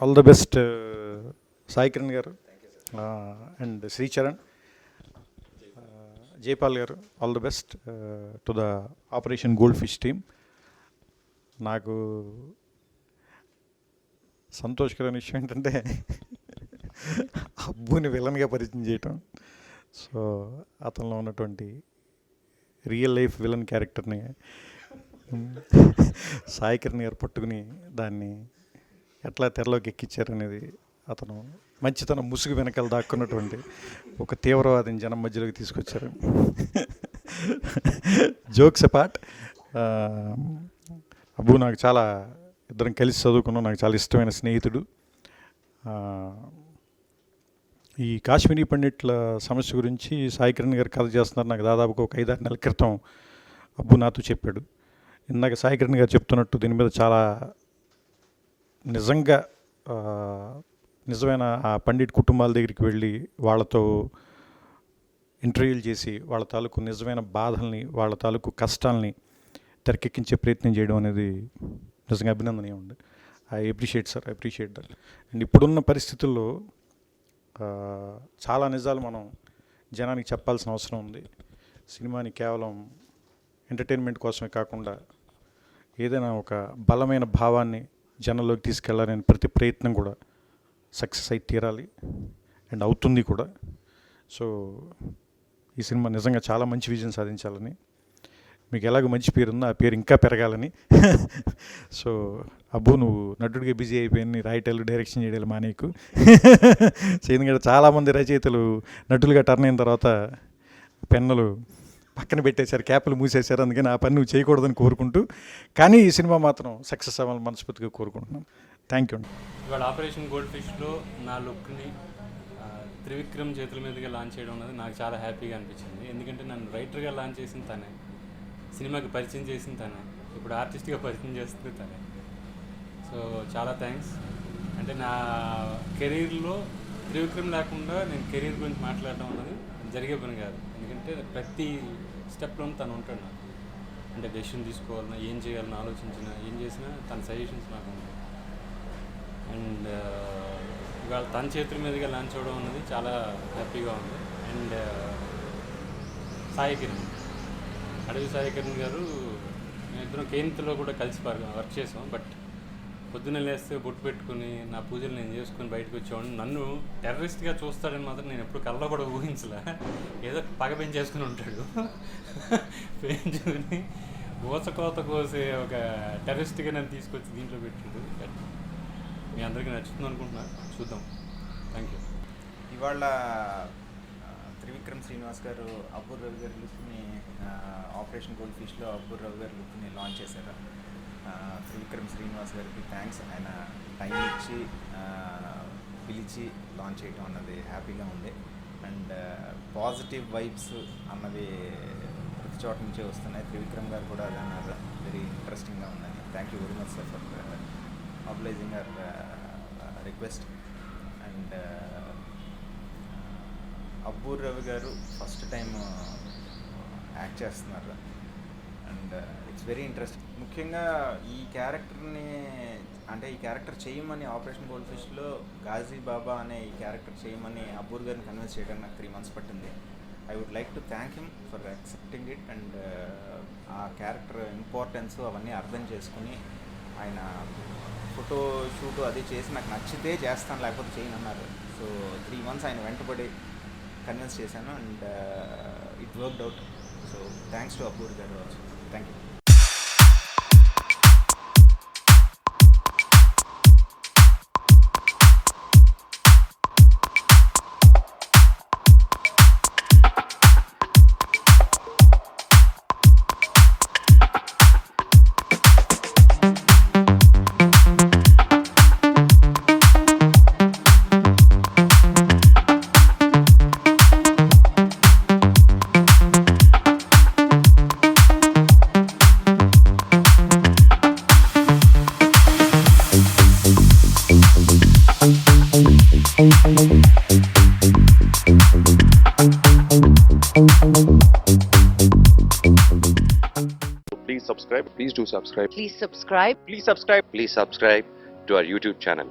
All the best Sai Kiran గారు and Sricharan, Jaipal గారు, all the best to the operation gold fish team. నాకు సంతోషకరమైన విషయం ఏంటంటే అబ్బుని విలన్గా పరిచయం చేయటం. సో అతనిలో ఉన్నటువంటి రియల్ లైఫ్ విలన్ క్యారెక్టర్ని సాయి కిరణ్ గారు పట్టుకుని దాన్ని ఎట్లా తెరలోకి ఎక్కించారనేది, అతను మంచితనం ముసుగు వెనకాల దాక్కున్నటువంటి ఒక తీవ్రవాదిని జనం మధ్యలోకి తీసుకొచ్చారు. జోక్స్ అపార్ట్, అబ్బు నాకు చాలా, ఇద్దరం కలిసి చదువుకున్నాం, నాకు చాలా ఇష్టమైన స్నేహితుడు. ఈ కాశ్మీరీ పండిట్ల సమస్య గురించి సాయి కిరణ్ గారు కథ చేస్తున్నారు. నాకు దాదాపుగా ఒక 5-6 నెలల క్రితం అబ్బు నాతో చెప్పాడు. ఇందాక సాయి కిరణ్ గారు చెప్తున్నట్టు దీని మీద చాలా నిజంగా నిజమైన ఆ పండిట్ కుటుంబాల దగ్గరికి వెళ్ళి వాళ్ళతో ఇంటర్వ్యూలు చేసి వాళ్ళ తాలూకు నిజమైన బాధల్ని, వాళ్ళ తాలూకు కష్టాలని తెరకెక్కించే ప్రయత్నం చేయడం అనేది నిజంగా అభినందనీయం ఉంది. I appreciate sir, I appreciate that. And ఇప్పుడున్న పరిస్థితుల్లో చాలా నిజాలు మనం జనానికి చెప్పాల్సిన అవసరం ఉంది. సినిమాని కేవలం ఎంటర్టైన్మెంట్ కోసమే కాకుండా ఏదైనా ఒక బలమైన భావాన్ని జనంలోకి తీసుకెళ్లాలని ప్రతి ప్రయత్నం కూడా సక్సెస్ అయి తీరాలి, అండ్ అవుతుంది కూడా. సో ఈ సినిమా నిజంగా చాలా మంచి విజయం సాధించాలని, మీకు ఎలాగో మంచి పేరు ఉందో ఆ పేరు ఇంకా పెరగాలని. సో అబ్బు, నువ్వు నటుడిగా బిజీ అయిపోయింది, రాయటాలు డైరెక్షన్ చేయడాలు మానేకు. సో ఎందుకంటే చాలామంది రచయితలు నటులుగా టర్న్ అయిన తర్వాత పెన్నులు పక్కన పెట్టేశారు, క్యాప్లు మూసేశారు. అందుకని ఆ పని నువ్వు చేయకూడదని కోరుకుంటూ, కానీ ఈ సినిమా మాత్రం సక్సెస్ అవ్వాలని మనస్ఫూర్తిగా కోరుకుంటున్నాం. Thank you. ఇవాళ ఆపరేషన్ గోల్డ్ ఫిష్లో నా లుక్ని త్రివిక్రమ్ చేతుల మీదుగా లాంచ్ చేయడం అనేది నాకు చాలా హ్యాపీగా అనిపించింది. ఎందుకంటే నన్ను రైటర్గా లాంచ్ చేసిన తనే, సినిమాకి పరిచయం చేసిన తనే, ఇప్పుడు ఆర్టిస్ట్గా పరిచయం చేస్తుంది తనే. సో చాలా థ్యాంక్స్. అంటే నా కెరీర్లో త్రివిక్రమ్ లేకుండా నేను కెరీర్ గురించి మాట్లాడడం అనేది జరిగే పని కాదు. ఎందుకంటే ప్రతి స్టెప్లోనూ తను ఉంటాడు నాకు. అంటే డెసిషన్ తీసుకోవాలన్నా, ఏం చేయాలని ఆలోచించినా, ఏం చేసినా తన సజెషన్స్ నాకు ఉంటాయి. అండ్ ఇవాళ తన చేతుల మీదుగా లాంచ్ అవ్వడం అనేది చాలా హ్యాపీగా ఉంది. అండ్ సాయి కిరణ్, అడవి సాయి కిరణ్ గారు, మేమిద్దరం కేంద్రలో కూడా కలిసి వర్క్ చేసాం. బట్ పొద్దున్న లేస్తే బొట్టు పెట్టుకుని నా పూజలు నేను చేసుకుని బయటకు వచ్చేవాడిని. నన్ను టెర్రరిస్ట్గా చూస్తాడని మాత్రం నేను ఎప్పుడు కళ్ళలో కూడా ఊహించలే. ఏదో పగ పెంచేసుకుని ఉంటాడు, పెంచుకుని ఊచకోత కోసే ఒక టెర్రరిస్ట్గా నన్ను తీసుకొచ్చి దీంట్లో పెట్టాడు. మీ అందరికీ నచ్చుతుంది అనుకుంటున్నా, చూద్దాం. Thank you. ఇవాళ త్రివిక్రమ్ శ్రీనివాస్ గారు అబ్బూర్ రవి గారి లుక్ని ఆపరేషన్ గోల్డ్ ఫిష్లో అబ్బూర్ రవి గారి లుక్ని లాంచ్ చేశారు. త్రివిక్రమ్ శ్రీనివాస్ గారికి థ్యాంక్స్. ఆయన టైం ఇచ్చి పిలిచి లాంచ్ చేయడం అన్నది హ్యాపీగా ఉంది. అండ్ పాజిటివ్ వైబ్స్ అన్నవి ప్రతి చోట నుంచే వస్తున్నాయి. త్రివిక్రమ్ గారు కూడా అది అన్నారు, వెరీ ఇంట్రెస్టింగ్గా ఉందని. Thank you very much sir for obliging our request. And Abburi Ravi గారు ఫస్ట్ టైం యాక్ట్ చేస్తున్నారు. And it's very interesting. ముఖ్యంగా ఈ క్యారెక్టర్ని, అంటే ఈ క్యారెక్టర్ చేయమని ఆపరేషన్ గోల్డ్ ఫిష్లో గాజీ బాబా అనే ఈ క్యారెక్టర్ చేయమని అబ్బూర్ గారిని కన్విన్స్ చేయడానికి నాకు 3 months పట్టింది. I would like to thank him for accepting it. And ఆ క్యారెక్టర్ ఇంపార్టెన్స్ అవన్నీ అర్థం చేసుకుని ఆయన ఫోటో షూట్ అది చేసి నాకు నచ్చితే చేస్తాను, లేకపోతే చేయను అన్నారు. సో 3 months ఆయన వెంటబడి కన్విన్స్ చేశాను. And it worked out. So thanks to Abbur గారు also. Thank you. Please subscribe. Please do subscribe. Please subscribe. Please subscribe. Please subscribe to our YouTube channel.